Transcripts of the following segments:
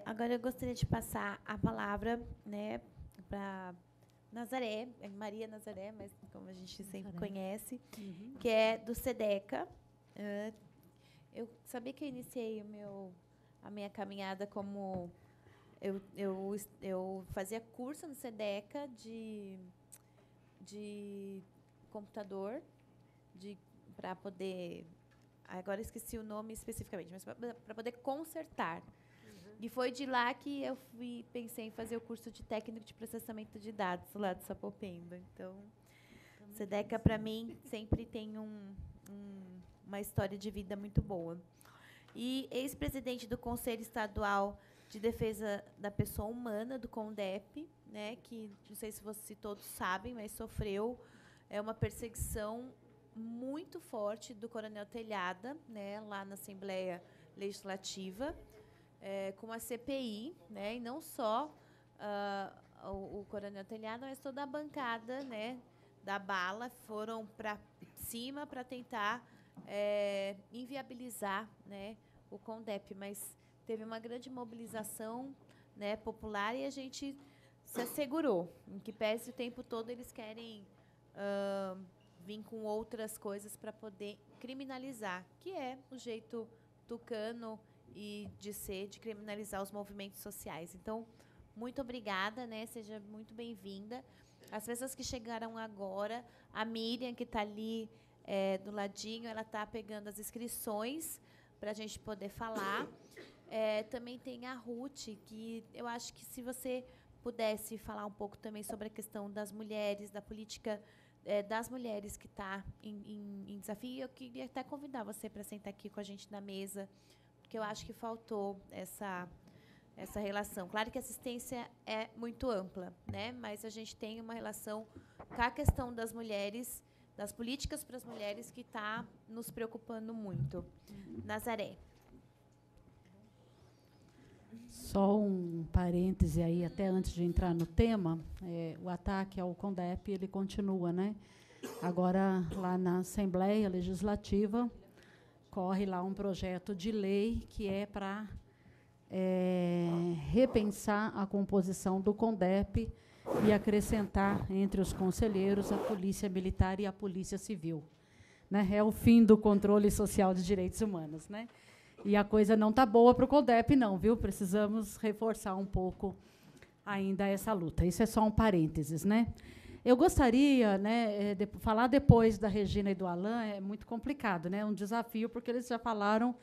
Agora eu gostaria de passar a palavra, né, para Nazaré, Maria Nazaré, mas como a gente sempre conhece, que é do SEDECA. Eu sabia que eu iniciei a minha caminhada como eu fazia curso no SEDECA de computador, para poder, agora esqueci o nome especificamente, mas para poder consertar. E foi de lá que eu pensei em fazer o curso de técnico de processamento de dados lá de Sapopemba. Então, SEDECA, para mim, sempre tem uma história de vida muito boa. E ex-presidente do Conselho Estadual de Defesa da Pessoa Humana, do CONDEP, né, que, não sei se todos sabem, mas sofreu uma perseguição muito forte do Coronel Telhada, né, lá na Assembleia Legislativa, com a CPI, né, e não só o Coronel Telhada, mas toda a bancada, né, da bala foram para cima para tentar inviabilizar, né, o CONDEP, mas teve uma grande mobilização, né, popular, e a gente se assegurou, em que pese o tempo todo eles querem vir com outras coisas para poder criminalizar, que é o jeito tucano e de criminalizar os movimentos sociais. Então, muito obrigada, né? Seja muito bem-vinda. As pessoas que chegaram agora, a Miriam, que está ali do ladinho, ela está pegando as inscrições para a gente poder falar. Também tem a Ruth, que eu acho que se você pudesse falar um pouco também sobre a questão das mulheres, da política das mulheres que está em desafio. Eu queria até convidar você para sentar aqui com a gente na mesa, porque eu acho que faltou essa relação. Claro que a assistência é muito ampla, né? Mas a gente tem uma relação com a questão das mulheres, das políticas para as mulheres, que está nos preocupando muito. Nazaré. Só um parêntese aí, até antes de entrar no tema, o ataque ao CONDEP, ele continua, né? Agora, lá na Assembleia Legislativa, corre lá um projeto de lei que é para repensar a composição do CONDEP e acrescentar entre os conselheiros a Polícia Militar e a Polícia Civil, né? É o fim do controle social de direitos humanos, né? E a coisa não está boa para o CONDEP, não, viu? Precisamos reforçar um pouco ainda essa luta. Isso é só um parênteses, né? Eu gostaria, né, de falar depois da Regina e do Alain, é muito complicado, né? É um desafio, porque eles já falaram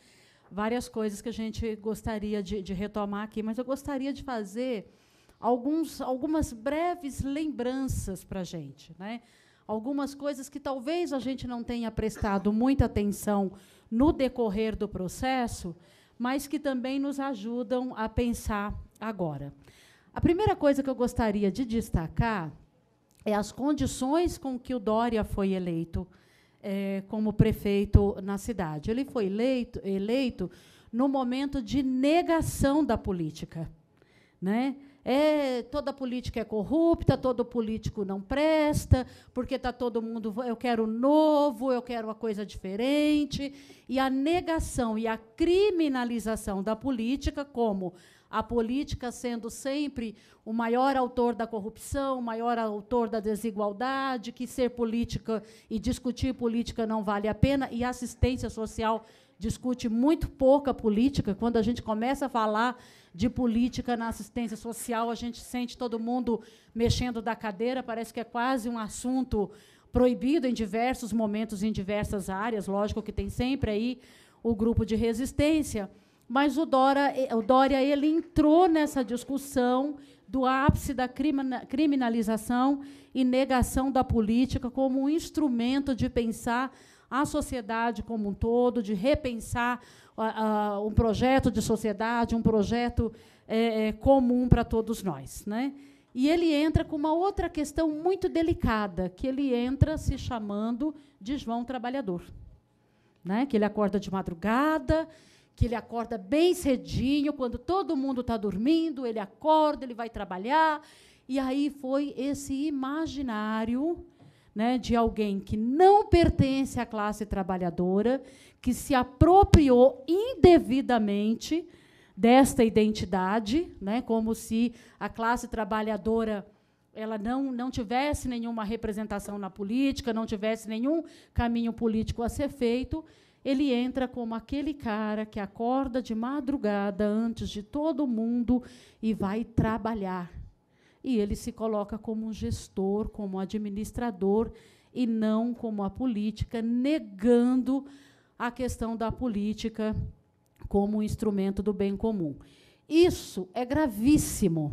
várias coisas que a gente gostaria de retomar aqui, mas eu gostaria de fazer algumas breves lembranças para a gente, né? Algumas coisas que talvez a gente não tenha prestado muita atenção no decorrer do processo, mas que também nos ajudam a pensar agora. A primeira coisa que eu gostaria de destacar é as condições com que o Dória foi eleito como prefeito na cidade. Ele foi eleito no momento de negação da política, né? Toda política é corrupta, todo político não presta, porque está todo mundo, eu quero novo, eu quero uma coisa diferente. E a negação e a criminalização da política, como a política sendo sempre o maior autor da corrupção, o maior autor da desigualdade, que ser política e discutir política não vale a pena, e a assistência social discute muito pouca política. Quando a gente começa a falar de política na assistência social, a gente sente todo mundo mexendo da cadeira, parece que é quase um assunto proibido em diversos momentos, em diversas áreas. Lógico que tem sempre aí o grupo de resistência, mas o Dória ele entrou nessa discussão do ápice da criminalização e negação da política como um instrumento de pensar a sociedade como um todo, de repensar um projeto de sociedade, um projeto comum para todos nós, né? E ele entra com uma outra questão muito delicada, que ele entra se chamando de João Trabalhador, né? Que ele acorda de madrugada, que ele acorda bem cedinho, quando todo mundo está dormindo, ele acorda, ele vai trabalhar. E aí foi esse imaginário, né, de alguém que não pertence à classe trabalhadora, que se apropriou indevidamente, desta identidade, né, como se a classe trabalhadora ela não tivesse nenhuma representação na política, não tivesse nenhum caminho político a ser feito. Ele entra como aquele cara que acorda de madrugada antes de todo mundo e vai trabalhar. E ele se coloca como um gestor, como um administrador, e não como a política, negando a questão da política como um instrumento do bem comum. Isso é gravíssimo,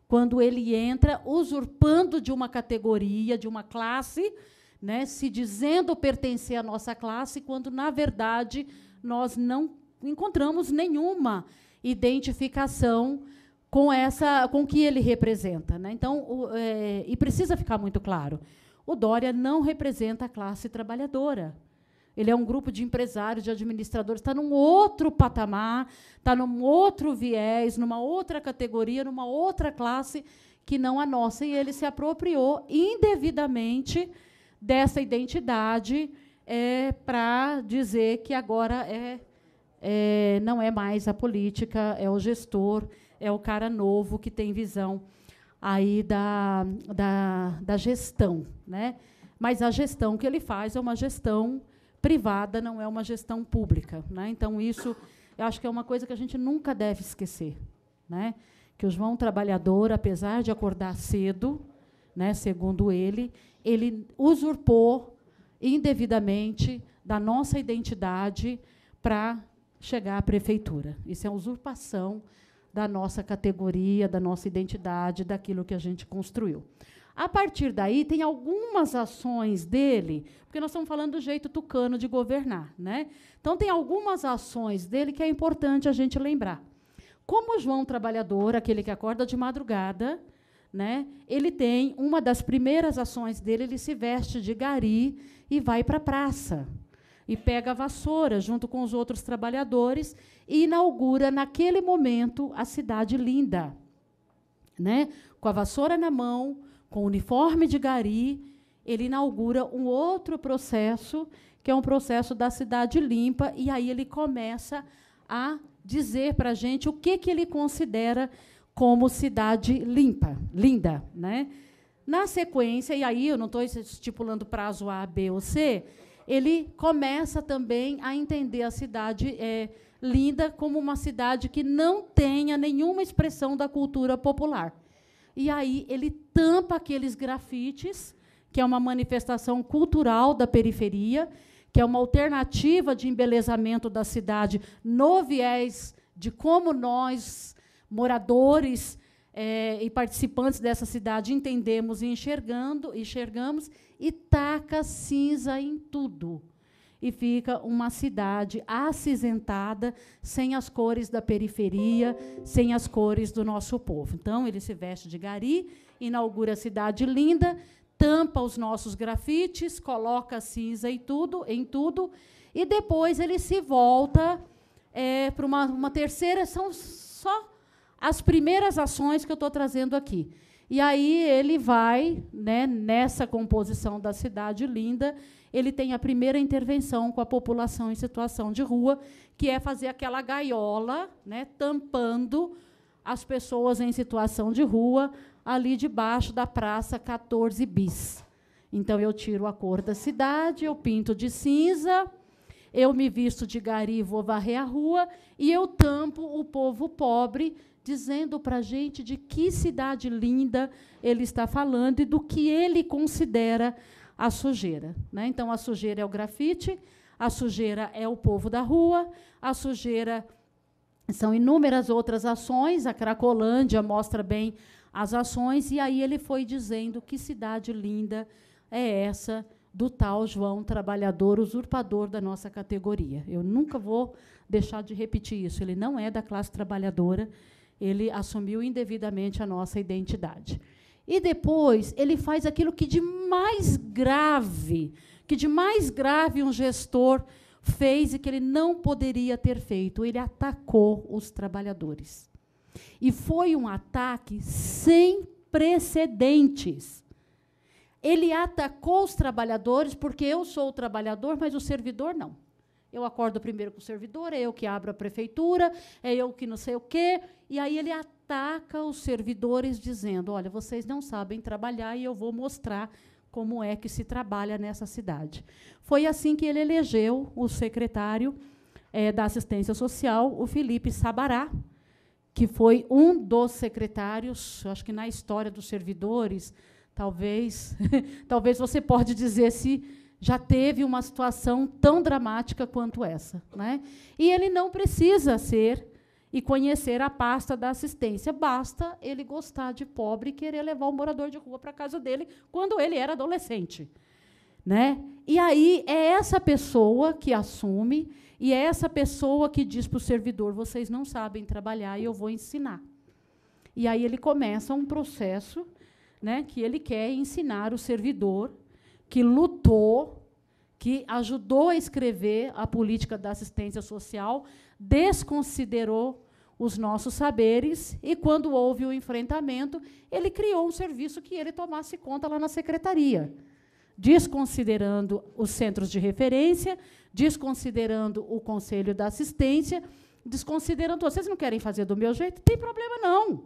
quando ele entra usurpando de uma categoria, de uma classe, né, se dizendo pertencer à nossa classe, quando, na verdade, nós não encontramos nenhuma identificação com o que ele representa, né? Então, e precisa ficar muito claro, o Dória não representa a classe trabalhadora. Ele é um grupo de empresários, de administradores, está num outro patamar, está num outro viés, numa outra categoria, numa outra classe que não a nossa. E ele se apropriou indevidamente dessa identidade para dizer que agora não é mais a política, é o gestor, é o cara novo que tem visão aí da gestão, né? Mas a gestão que ele faz é uma gestão privada, não é uma gestão pública, né? Então, isso, eu acho que é uma coisa que a gente nunca deve esquecer, né? Que o João Trabalhador, apesar de acordar cedo, né, segundo ele usurpou indevidamente da nossa identidade para chegar à prefeitura. Isso é usurpação da nossa categoria, da nossa identidade, daquilo que a gente construiu. A partir daí, tem algumas ações dele, porque nós estamos falando do jeito tucano de governar, né? Então, tem algumas ações dele que é importante a gente lembrar. Como o João Trabalhador, aquele que acorda de madrugada, né, ele tem uma das primeiras ações dele, ele se veste de gari e vai para a praça. E pega a vassoura, junto com os outros trabalhadores, e inaugura, naquele momento, a cidade linda, né? Com a vassoura na mão, com o uniforme de gari, ele inaugura um outro processo, que é um processo da cidade limpa, e aí ele começa a dizer para a gente o que ele considera como cidade limpa, linda, né? Na sequência, e aí eu não estou estipulando prazo A, B ou C, ele começa também a entender a cidade linda como uma cidade que não tenha nenhuma expressão da cultura popular. E aí ele tampa aqueles grafites, que é uma manifestação cultural da periferia, que é uma alternativa de embelezamento da cidade no viés de como nós, moradores e participantes dessa cidade, entendemos e enxergamos, e taca cinza em tudo. E fica uma cidade acinzentada, sem as cores da periferia, sem as cores do nosso povo. Então, ele se veste de gari, inaugura a cidade linda, tampa os nossos grafites, coloca cinza em tudo, e depois ele se volta para uma terceira. São só as primeiras ações que eu estou trazendo aqui. E aí ele vai, né, nessa composição da cidade linda, ele tem a primeira intervenção com a população em situação de rua, que é fazer aquela gaiola, né, tampando as pessoas em situação de rua, ali debaixo da Praça 14 Bis. Então, eu tiro a cor da cidade, eu pinto de cinza, eu me visto de gari e vou varrer a rua, e eu tampo o povo pobre, dizendo para a gente de que cidade linda ele está falando e do que ele considera a sujeira, né? Então, a sujeira é o grafite, a sujeira é o povo da rua, a sujeira são inúmeras outras ações, a Cracolândia mostra bem as ações, e aí ele foi dizendo que cidade linda é essa do tal João Trabalhador, usurpador da nossa categoria. Eu nunca vou deixar de repetir isso, ele não é da classe trabalhadora, ele assumiu indevidamente a nossa identidade. E depois ele faz aquilo que de mais grave um gestor fez e que ele não poderia ter feito. Ele atacou os trabalhadores. E foi um ataque sem precedentes. Ele atacou os trabalhadores porque eu sou o trabalhador, mas o servidor não. Eu acordo primeiro com o servidor, é eu que abro a prefeitura, é eu que não sei o quê. E aí ele ataca os servidores dizendo, olha, vocês não sabem trabalhar e eu vou mostrar como é que se trabalha nessa cidade. Foi assim que ele elegeu o secretário da Assistência Social, o Felipe Sabará, que foi um dos secretários, acho que na história dos servidores, talvez você pode dizer se já teve uma situação tão dramática quanto essa, né? E ele não precisa ser e conhecer a pasta da assistência, basta ele gostar de pobre e querer levar o morador de rua para a casa dele quando ele era adolescente, né? E aí é essa pessoa que assume e é essa pessoa que diz para o servidor, vocês não sabem trabalhar e eu vou ensinar. E aí ele começa um processo, né, que ele quer ensinar o servidor que lutou, que ajudou a escrever a política da assistência social, desconsiderou os nossos saberes e, quando houve o enfrentamento, ele criou um serviço que ele tomasse conta lá na secretaria, desconsiderando os centros de referência, desconsiderando o Conselho da Assistência, desconsiderando, vocês não querem fazer do meu jeito? Não tem problema, não.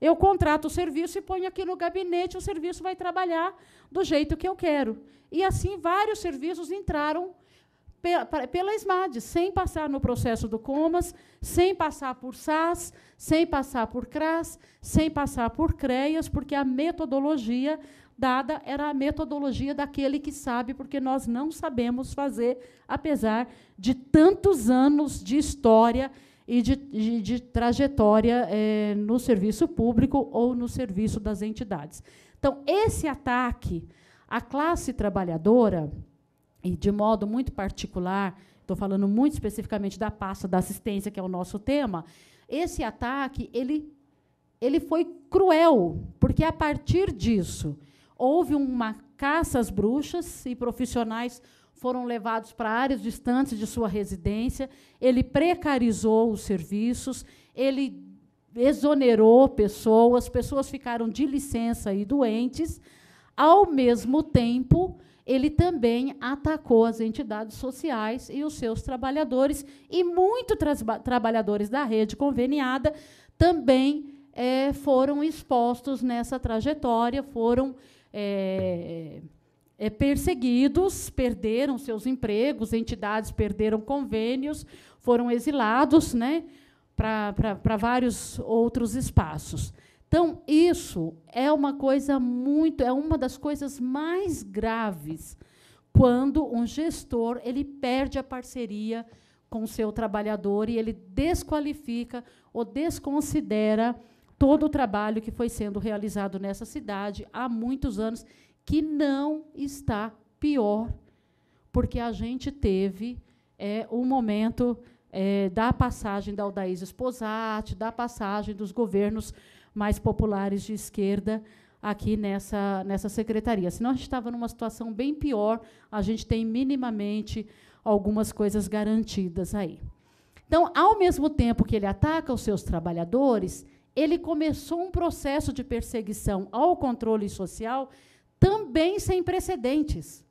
Eu contrato o serviço e ponho aqui no gabinete, o serviço vai trabalhar do jeito que eu quero. E, assim, vários serviços entraram pela SMAD, sem passar no processo do Comas, sem passar por SAS, sem passar por CRAS, sem passar por CREAS, porque a metodologia dada era a metodologia daquele que sabe, porque nós não sabemos fazer, apesar de tantos anos de história e de trajetória no serviço público ou no serviço das entidades. Então, esse ataque à classe trabalhadora, e de modo muito particular, estou falando muito especificamente da pasta da assistência, que é o nosso tema, esse ataque ele foi cruel, porque, a partir disso, houve uma caça às bruxas e profissionais foram levados para áreas distantes de sua residência, ele precarizou os serviços, ele exonerou pessoas ficaram de licença e doentes. Ao mesmo tempo, ele também atacou as entidades sociais e os seus trabalhadores, e muitos trabalhadores da rede conveniada também foram expostos nessa trajetória, foram perseguidos, perderam seus empregos, entidades perderam convênios, foram exilados, né, para vários outros espaços. Então, isso é uma das coisas mais graves quando um gestor ele perde a parceria com o seu trabalhador e ele desqualifica ou desconsidera todo o trabalho que foi sendo realizado nessa cidade há muitos anos, que não está pior, porque a gente teve um momento da passagem da Aldaísio Sposati, da passagem dos governos mais populares de esquerda aqui nessa secretaria. Senão, a gente estava numa situação bem pior, a gente tem minimamente algumas coisas garantidas aí. Então, ao mesmo tempo que ele ataca os seus trabalhadores, ele começou um processo de perseguição ao controle social também sem precedentes.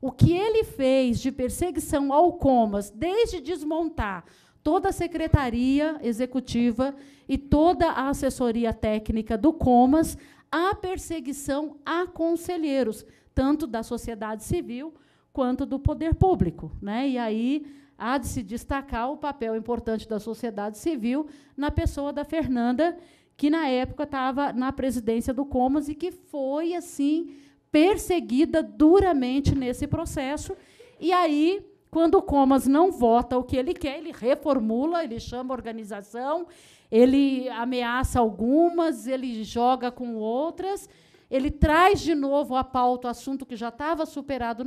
O que ele fez de perseguição ao Comas, desde desmontar toda a secretaria executiva e toda a assessoria técnica do Comas, a perseguição a conselheiros, tanto da sociedade civil quanto do poder público, né? E aí há de se destacar o papel importante da sociedade civil na pessoa da Fernanda, que, na época, estava na presidência do Comas e que foi, assim, perseguida duramente nesse processo. E aí, quando o Comas não vota o que ele quer, ele reformula, ele chama a organização, ele ameaça algumas, ele joga com outras, ele traz de novo à pauta o assunto que já estava superado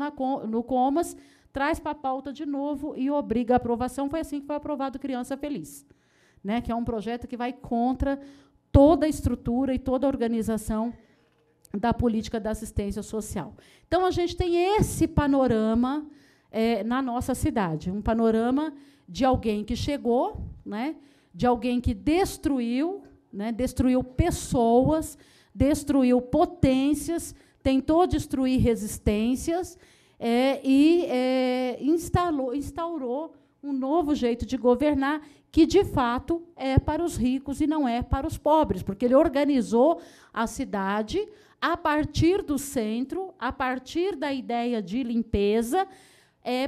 no Comas, traz para a pauta de novo e obriga a aprovação. Foi assim que foi aprovado Criança Feliz, né, que é um projeto que vai contra toda a estrutura e toda a organização da política da assistência social. Então, a gente tem esse panorama na nossa cidade, um panorama de alguém que chegou, né, de alguém que destruiu, né, destruiu pessoas, destruiu potências, tentou destruir resistências, instaurou um novo jeito de governar que, de fato, é para os ricos e não é para os pobres, porque ele organizou a cidade a partir do centro, a partir da ideia de limpeza,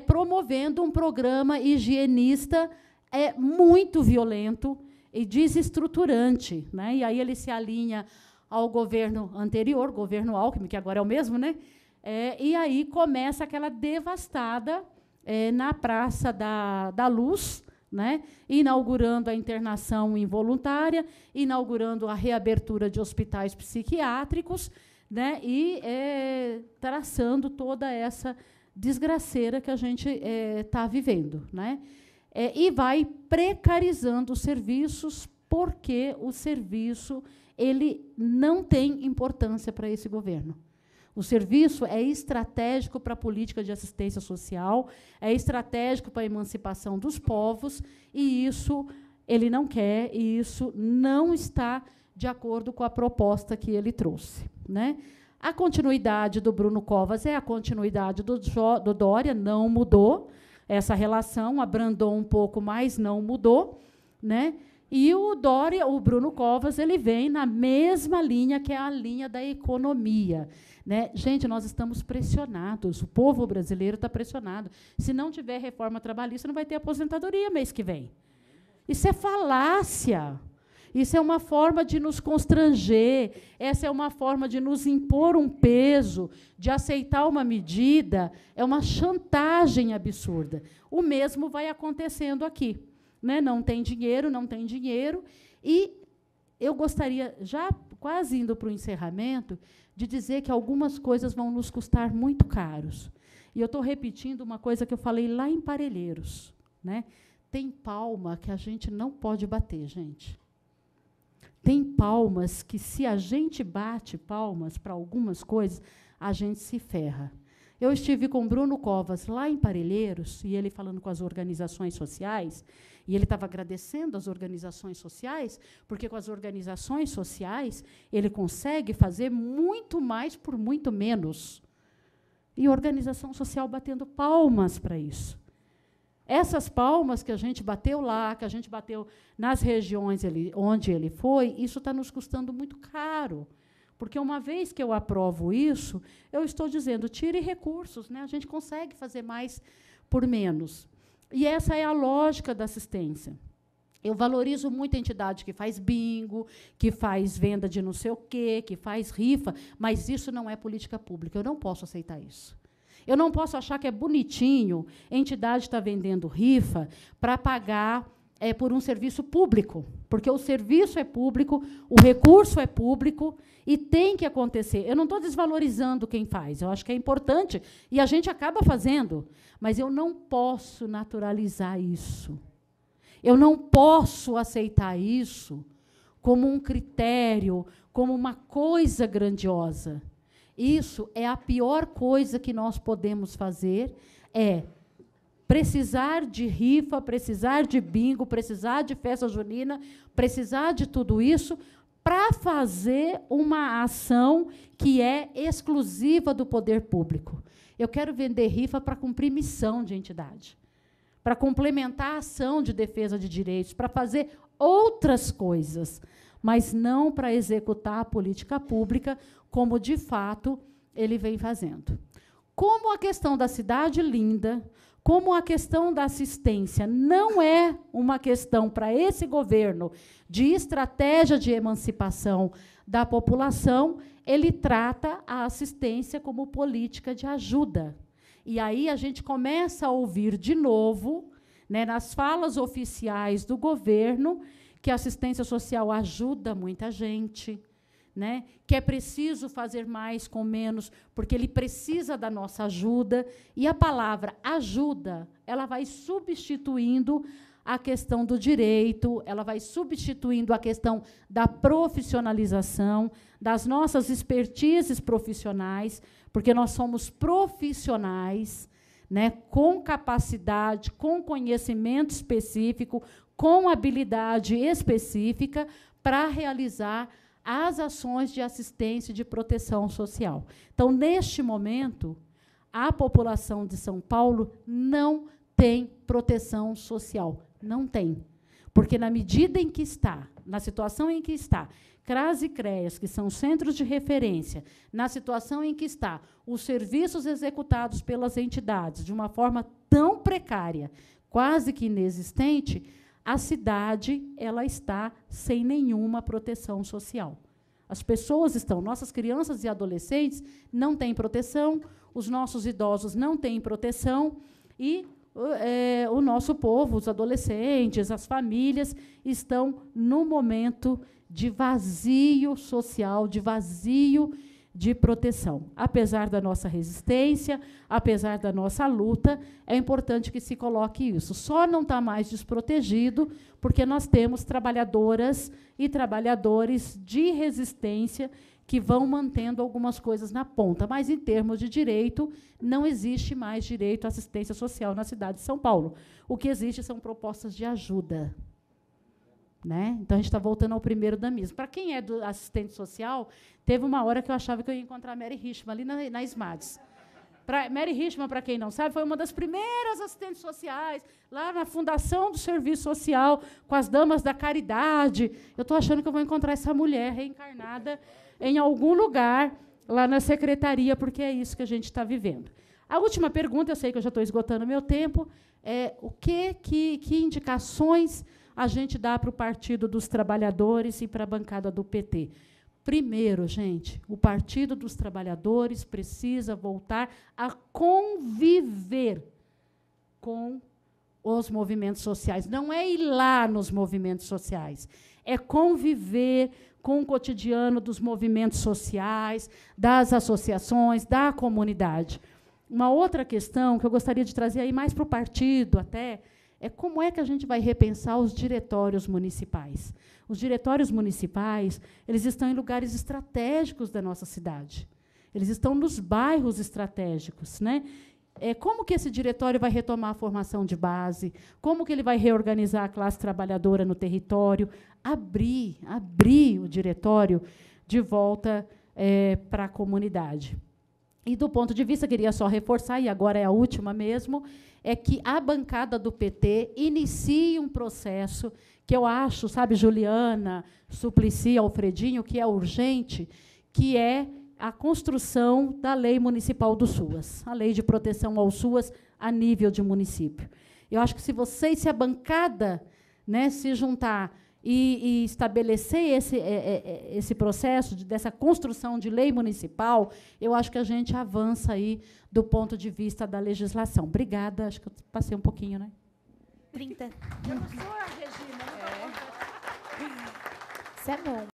promovendo um programa higienista muito violento e desestruturante, né? E aí ele se alinha ao governo anterior, governo Alckmin, que agora é o mesmo, né? E aí começa aquela devastada na Praça da Luz, né? Inaugurando a internação involuntária, inaugurando a reabertura de hospitais psiquiátricos, né? E traçando toda essa desgraceira que a gente está vivendo, né? E vai precarizando os serviços, porque o serviço ele não tem importância para esse governo. O serviço é estratégico para a política de assistência social, é estratégico para a emancipação dos povos, e isso ele não quer, e isso não está de acordo com a proposta que ele trouxe, né? A continuidade do Bruno Covas é a continuidade do Dória, não mudou. Essa relação abrandou um pouco, mas não mudou, né? E o Dória, o Bruno Covas, ele vem na mesma linha, que é a linha da economia, né? Gente, nós estamos pressionados, o povo brasileiro está pressionado. Se não tiver reforma trabalhista, não vai ter aposentadoria mês que vem. Isso é falácia. Isso é uma forma de nos constranger, essa é uma forma de nos impor um peso, de aceitar uma medida, é uma chantagem absurda. O mesmo vai acontecendo aqui, né? Não tem dinheiro, não tem dinheiro. E eu gostaria, já quase indo para o encerramento, de dizer que algumas coisas vão nos custar muito caros. E eu estou repetindo uma coisa que eu falei lá em Parelheiros, né? Tem palma que a gente não pode bater, gente. Tem palmas que, se a gente bate palmas para algumas coisas, a gente se ferra. Eu estive com Bruno Covas lá em Parelheiros, e ele falando com as organizações sociais, e ele estava agradecendo as organizações sociais, porque com as organizações sociais ele consegue fazer muito mais por muito menos. E a organização social batendo palmas para isso. Essas palmas que a gente bateu lá, que a gente bateu nas regiões onde ele foi, isso está nos custando muito caro. Porque, uma vez que eu aprovo isso, eu estou dizendo, tire recursos, né? A gente consegue fazer mais por menos. E essa é a lógica da assistência. Eu valorizo muito a entidade que faz bingo, que faz venda de não sei o quê, que faz rifa, mas isso não é política pública. Eu não posso aceitar isso. Eu não posso achar que é bonitinho a entidade estar vendendo rifa para pagar por um serviço público, porque o serviço é público, o recurso é público e tem que acontecer. Eu não estou desvalorizando quem faz, eu acho que é importante e a gente acaba fazendo, mas eu não posso naturalizar isso. Eu não posso aceitar isso como um critério, como uma coisa grandiosa. Isso é a pior coisa que nós podemos fazer, é precisar de rifa, precisar de bingo, precisar de festa junina, precisar de tudo isso para fazer uma ação que é exclusiva do poder público. Eu quero vender rifa para cumprir missão de entidade, para complementar a ação de defesa de direitos, para fazer outras coisas, mas não para executar a política pública, como, de fato, ele vem fazendo. Como a questão da cidade linda, como a questão da assistência não é uma questão para esse governo de estratégia de emancipação da população, ele trata a assistência como política de ajuda. E aí a gente começa a ouvir de novo, né, nas falas oficiais do governo, que a assistência social ajuda muita gente, né, que é preciso fazer mais com menos, porque ele precisa da nossa ajuda. E a palavra ajuda, ela vai substituindo a questão do direito, ela vai substituindo a questão da profissionalização, das nossas expertises profissionais, porque nós somos profissionais, né, com capacidade, com conhecimento específico, com habilidade específica para realizar as ações de assistência e de proteção social. Então, neste momento, A população de São Paulo não tem proteção social. Não tem. Porque, na medida em que está, na situação em que está, CRAS e CREAS, que são centros de referência, na situação em que está, os serviços executados pelas entidades, de uma forma tão precária, quase que inexistente, a cidade ela está sem nenhuma proteção social. As pessoas estão, nossas crianças e adolescentes não têm proteção, os nossos idosos não têm proteção, e o nosso povo, os adolescentes, as famílias, estão no momento de vazio social, de vazio de proteção. Apesar da nossa resistência, apesar da nossa luta, é importante que se coloque isso. Só não está mais desprotegido porque nós temos trabalhadoras e trabalhadores de resistência que vão mantendo algumas coisas na ponta. Mas, em termos de direito, não existe mais direito à assistência social na cidade de São Paulo. O que existe são propostas de ajuda. Né? Então, a gente está voltando ao primeiro damismo. Para quem é do assistente social, teve uma hora que eu achava que eu ia encontrar a Mary Richman ali na SMADS. Mary Richman, para quem não sabe, foi uma das primeiras assistentes sociais, lá na Fundação do Serviço Social, com as Damas da Caridade. Eu estou achando que eu vou encontrar essa mulher reencarnada em algum lugar, lá na secretaria, porque é isso que a gente está vivendo. A última pergunta, eu sei que eu já estou esgotando meu tempo, é que indicações a gente dá para o Partido dos Trabalhadores e para a bancada do PT? Primeiro, gente, o Partido dos Trabalhadores precisa voltar a conviver com os movimentos sociais. Não é ir lá nos movimentos sociais, é conviver com o cotidiano dos movimentos sociais, das associações, da comunidade. Uma outra questão que eu gostaria de trazer aí mais para o partido até, é como é que a gente vai repensar os diretórios municipais. Os diretórios municipais, eles estão em lugares estratégicos da nossa cidade. Eles estão nos bairros estratégicos, né? Como que esse diretório vai retomar a formação de base? Como que ele vai reorganizar a classe trabalhadora no território? Abrir o diretório de volta para a comunidade. E, do ponto de vista, queria só reforçar, e agora é a última mesmo, é que a bancada do PT inicie um processo que eu acho, sabe, Juliana, Suplicy, Alfredinho, que é urgente, que é a construção da Lei Municipal do SUAS, a Lei de Proteção ao SUAS a nível de município. Eu acho que se a bancada, né, se juntar e estabelecer esse processo dessa construção de lei municipal, eu acho que a gente avança aí do ponto de vista da legislação. Obrigada, acho que eu passei um pouquinho, né? 30. Eu não sou a Regina. Isso é bom.